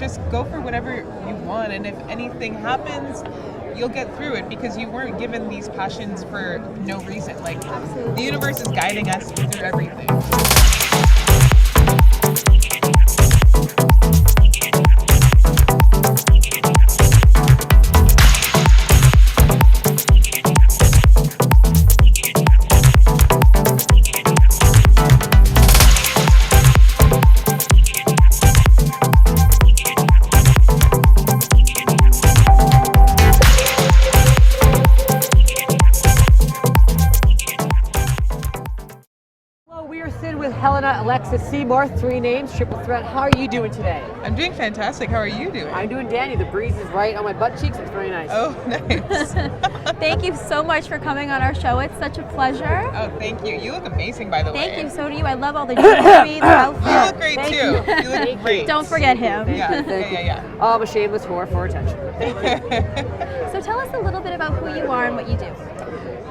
just go for whatever you want, and if anything happens, you'll get through it because you weren't given these passions for no reason. Like, the universe is guiding us through everything. Helena-Alexis Seymour, 3 names, triple threat. How are you doing today? I'm doing fantastic. How are you doing? I'm doing dandy. The breeze is right on my butt cheeks. It's very nice. Oh, nice. Thank you so much for coming on our show. It's such a pleasure. Oh, thank you. You look amazing, by the way. Thank you. So do you. I love all the jewelry, the outfits. You look great, too. You look great. Don't forget him. Yeah. Oh, I'm a shameless whore for attention. So tell us a little bit about who you are and what you do.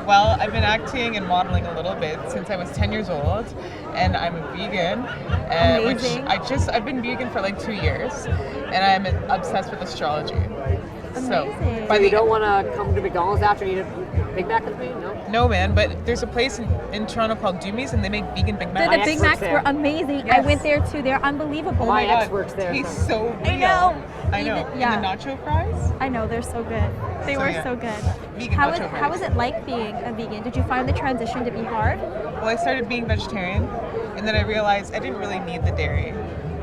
Well, I've been acting and modeling a little bit since I was 10 years old, and I'm a vegan. Amazing. I've been vegan for like 2 years, and I'm obsessed with astrology. Amazing. So, You don't want to come to McDonald's after and eat a Big Mac with me? No? No, man, but there's a place in Toronto called Doomies, and they make vegan Big Macs. The Big Macs were amazing. Yes. I went there too. They're unbelievable. My ex works there. He's so real. I know. Yeah. And the nacho fries? I know, they're so good. They were so good. Vegan How nacho fries. was it like being a vegan? Did you find the transition to be hard? Well, I started being vegetarian, and then I realized I didn't really need the dairy,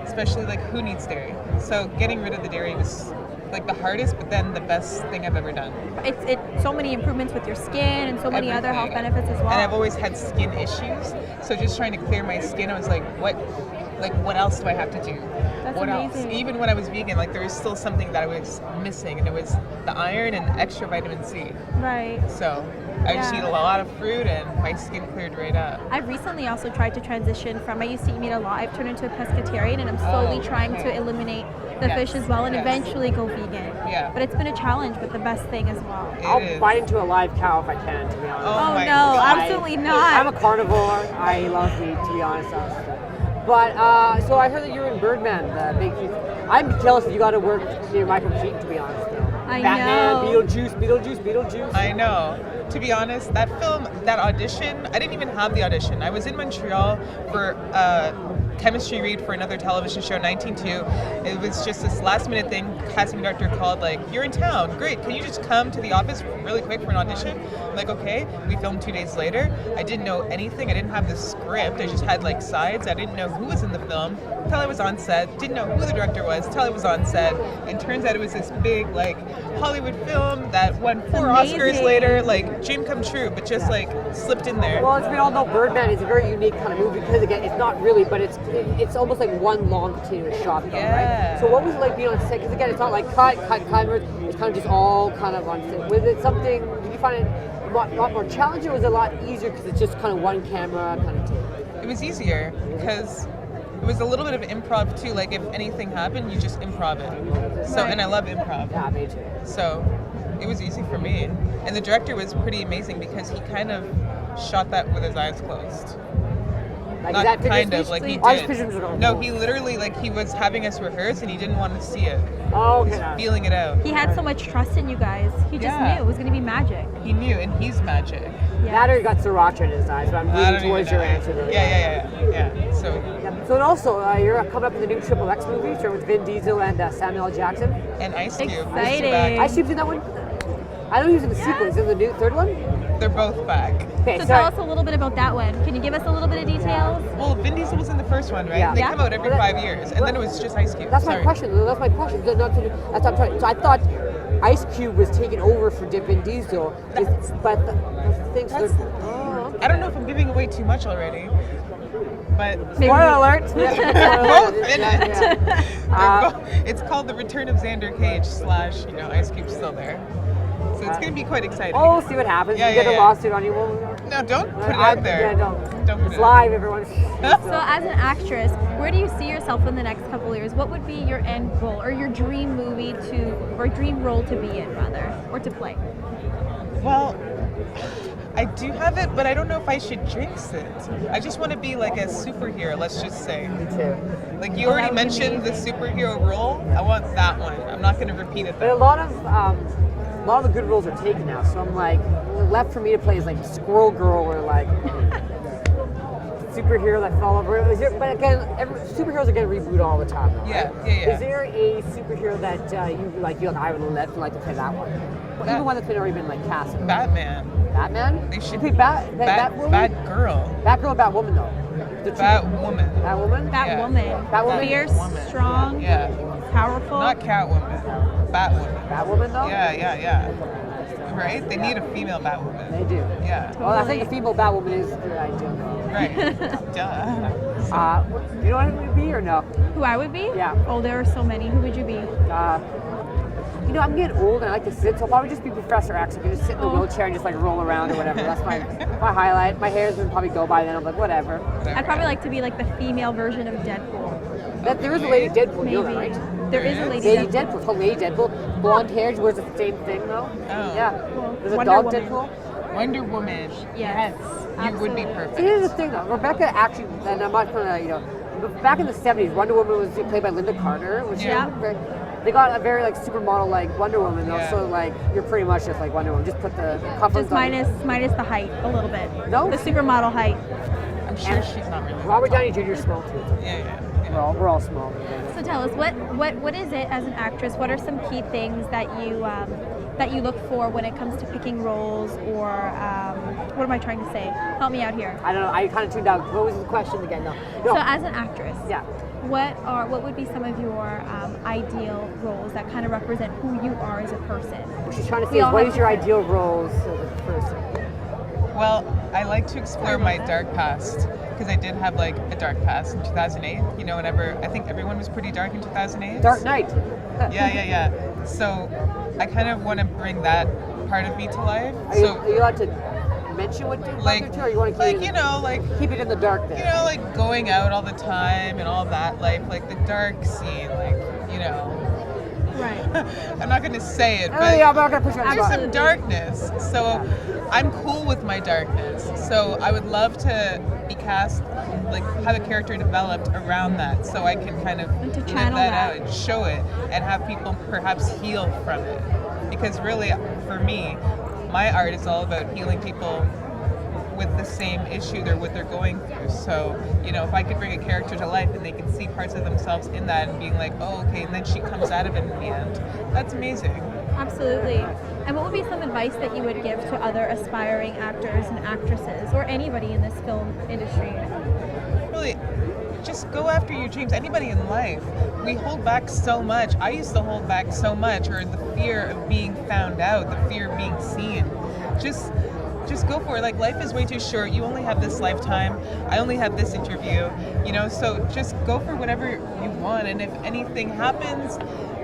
especially like who needs dairy? So getting rid of the dairy was like the hardest, but then the best thing I've ever done. It's so many improvements with your skin and so many other health benefits as well. And I've always had skin issues, so just trying to clear my skin, I was like, what else do I have to do? That's what amazing. else? Even when I was vegan, like there was still something that I was missing, and it was the iron and extra vitamin C. Right. So I just eat a lot of fruit, and my skin cleared right up. I've recently also tried to transition from, I used to eat meat a lot, I've turned into a pescatarian, and I'm slowly trying to eliminate the fish as well, and eventually go vegan. Yeah. But it's been a challenge, but the best thing as well. I'll bite into a live cow if I can, to be honest. Oh my no, God. absolutely not. I'm a carnivore. I love meat, to be honest. But, so I heard that you're in Birdman, the big huge. I'm jealous that you got to work near Michael Keaton, to be honest, though. Batman, know. Beetlejuice. I know. To be honest, that film, that audition, I didn't even have the audition. I was in Montreal for chemistry read for another television show, 19.2. It was just this last minute thing. Casting director called, like, you're in town. Great. Can you just come to the office really quick for an audition? I'm like, okay. We filmed 2 days later. I didn't know anything. I didn't have the script. I just had like sides. I didn't know who was in the film until I was on set. Didn't know who the director was until I was on set. And turns out it was this big like Hollywood film that won 4 Oscars later. Like dream come true, but just like slipped in there. Well, as we all know, Birdman is a very unique kind of movie because again, it's not really, but it's almost like one long continuous shot, though, right? So what was it like being on set? Because again, it's not like cut. It's kind of just all kind of on set. Was it something? Did you find it a lot more challenging, or was it a lot easier because it's just kind of one camera kind of take? It was easier because it was a little bit of improv too. Like if anything happened, you just improv it. So and I love improv. Yeah, me too. So it was easy for me. And the director was pretty amazing because he kind of shot that with his eyes closed. Like Not kind of, like he did. No, he literally, like he was having us rehearse and he didn't want to see it. Oh, okay. He was feeling it out. He had so much trust in you guys. He just knew it was going to be magic. He knew, and he's magic. That or he got sriracha in his eyes, but I'm leaning towards your answer. Yeah. So and also, you're coming up with the new Triple X movie, starting with VinDiesel and Samuel L. Jackson. And Ice Cube. Exciting. Ice Cube's in that one? I know he was in the sequel. Is in the new third one? They're both back. Okay, So tell us a little bit about that one. Can you give us a little bit of details? Well, Vin Diesel was in the first one, right? Yeah. They come out every 5 years, and then it was just Ice Cube. That's my question. That's my question. That's what I'm trying. So I thought Ice Cube was taking over for Vin Diesel, but the things. I don't know if I'm giving away too much already, but spoiler alert. They're both in it. It's called The Return of Xander Cage / Ice Cube's still there. So it's going to be quite exciting. Oh, see what happens. You get a lawsuit on you. No, don't put it out there. Yeah, don't put it It's live, everyone. So as an actress, where do you see yourself in the next couple of years? What would be your end goal or your dream movie or dream role to be in, rather, or to play? Well, I do have it, but I don't know if I should jinx it. I just want to be like a superhero, let's just say. Me too. Like you already mentioned the superhero role. I want that one. I'm not going to repeat it But a though. lot of the good roles are taken now, so I'm like, left for me to play is like Squirrel Girl or like superhero that fall over. But again, superheroes are getting rebooted all the time. Though, Yeah, right? yeah. Is there a superhero that I would like to play that one? Well, even one that's been already been like cast. Batman. Batman? They should You play Batwoman? Batgirl. Batgirl or Batwoman though? Batwoman. Batwoman? Batwoman. Batwoman? Fierce, Woman. strong, Yeah. powerful. Not Catwoman. Batwoman. Batwoman though? Yeah. Right? They need a female Batwoman. They do. Yeah. Well, I think a female Batwoman is the ideal. Right. Duh. You know what it would be or no? Who I would be? Yeah. Oh, there are so many. Who would you be? I'm getting old and I like to sit, so I'll probably just be Professor X. I can just sit in the wheelchair and just like roll around or whatever. That's my highlight. My hair's gonna probably go by then. I'm like, whatever. I'd probably like to be like the female version of Deadpool. There is a lady Deadpool, Maybe. you know that, right? There is a lady Lady Deadpool. Deadpool. It's called Lady Deadpool. Blonde hair. She wears the same thing though. Oh. Yeah. There's a Wonder dog Woman. Deadpool. Wonder Woman. Yes. You would be Absolutely. perfect. See, here's the thing though. Rebecca actually, and I'm not gonna, but back in the 70s, Wonder Woman was played by Linda Carter. Which Yeah. They got a very like supermodel like Wonder Woman though, Yeah. so like you're pretty much just like Wonder Woman. Just put the cufflinks Just on. minus the height a little bit. No? The supermodel height. I'm sure she's not really. Robert Downey Jr. is small too. Yeah. We're all small. So tell us, what is it as an actress? What are some key things that you look for when it comes to picking roles, or what am I trying to say? Help me out here. I don't know. I kind of tuned out. What was the question again? No. So as an actress, Yeah. what would be some of your ideal roles that kind of represent who you are as a person? What she's trying to say We is, all what have is your different- ideal roles as a person? Well, I like to explore my dark past because I did have like a dark past in 2008. Whenever I think everyone was pretty dark in 2008. Dark Knight. Yeah. So I kind of want to bring that part of me to life. Are you allowed to mention what you're like, to, or you want to keep keep it in the dark there? like going out all the time and all that life, like the dark scene, Right. I'm not going to say it, Oh, but yeah, I'm not gonna push you on the there's spot. some darkness. So I'm cool with my darkness. So I would love to be cast, like have a character developed around that, so I can kind of And to live channel that that. out and show it, and have people perhaps heal from it. Because really, for me, my art is all about healing people with the same issue what they're going through. So, if I could bring a character to life and they can see parts of themselves in that and being like, oh, okay, and then she comes out of it in the end, that's amazing. Absolutely. And what would be some advice that you would give to other aspiring actors and actresses, or anybody in this film industry? Really, just go after your dreams. Anybody in life, we hold back so much. I used to hold back so much, or the fear of being found out, the fear of being seen. Just go for it. Like, life is way too short. You only have this lifetime. I only have this interview, so just go for whatever you want. And if anything happens,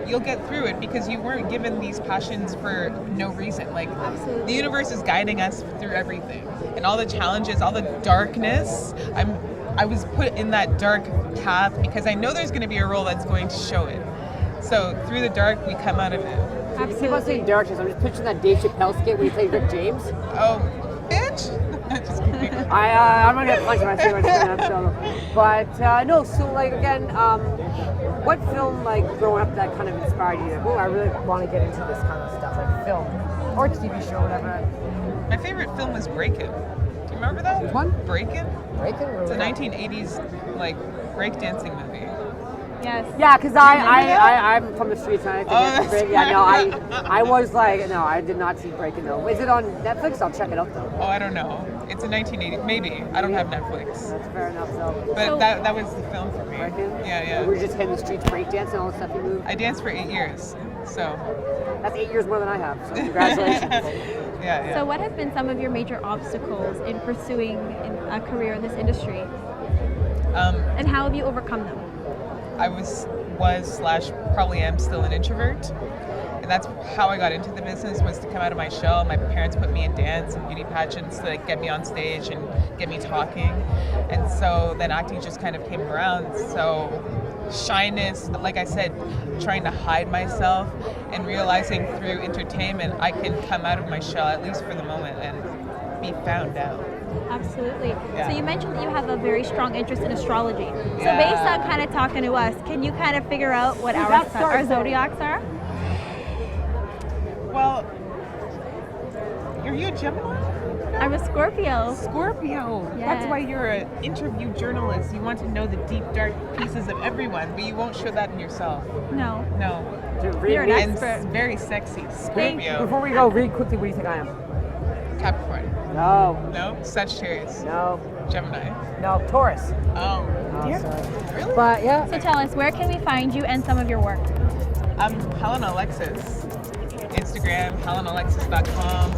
you'll get through it, because you weren't given these passions for no reason. Like, Absolutely. the universe is guiding us through everything, and all the challenges, all the darkness. I was put in that dark path because I know there's going to be a role that's going to show it. So through the dark, we come out of it. You keep on saying darkness. I'm just picturing that Dave Chappelle skit where he played Rick James. Oh, bitch! Just kidding. I'm not gonna punch him. I see what I'm saying. But no. So like again, what film like growing up that kind of inspired you? Like, oh, I really want to get into this kind of stuff, like film or TV show, whatever. My favorite film was Breakin'. Do you remember that? Which one? Breakin'? Breaking. It's a 1980s like breakdancing movie. Yes. Yeah, because remember I'm from the streets and I think Oh, it's great. Yeah, no, I was like, no, I did not see Breaking though. Is it on Netflix? I'll check it out though. Oh, I don't know. It's a 1980s. Maybe. I don't have Netflix. That's fair enough though. But So- that was the film for me. Breaking? Yeah. We're just hitting the streets breakdancing and all the stuff you move. I danced for 8 years. So, That's 8 years more than I have. So congratulations. yeah. So what have been some of your major obstacles in pursuing a career in this industry? And how have you overcome them? I was / probably am still an introvert, and that's how I got into the business, was to come out of my shell. My parents put me in dance and beauty pageants to get me on stage and get me talking, and so then acting just kind of came around. So shyness, like I said, trying to hide myself, and realizing through entertainment I can come out of my shell, at least for the moment, and be found out. Absolutely. Yeah. So you mentioned that you have a very strong interest in astrology. So Yeah. based on kind of talking to us, can you kind of figure out what our zodiacs are? Well, are you a Gemini? I'm a Scorpio. Scorpio. Yeah. That's why you're an interview journalist. You want to know the deep, dark pieces of everyone, but you won't show that in yourself. No. No. You're an And expert. very sexy. Thank you. Scorpio. Before we go, read quickly, what do you think I am? Capricorn. No. No? Sagittarius. No. Gemini. No. Taurus. Oh. Oh, Dear. sorry. Really? But yeah. So tell us, where can we find you and some of your work? I'm Helena-Alexis. Instagram, HelenaAlexis.com,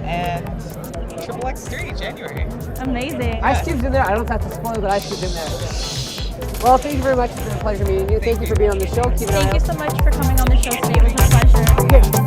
and XXX3, January. Amazing. Ice Cube's in there. I don't have to spoil, but Ice Cube's in there. Well, thank you very much. It's been a pleasure meeting you. Thank you for being on the show. Keep it Thank on you so much for coming on the show today. It was a pleasure. Okay.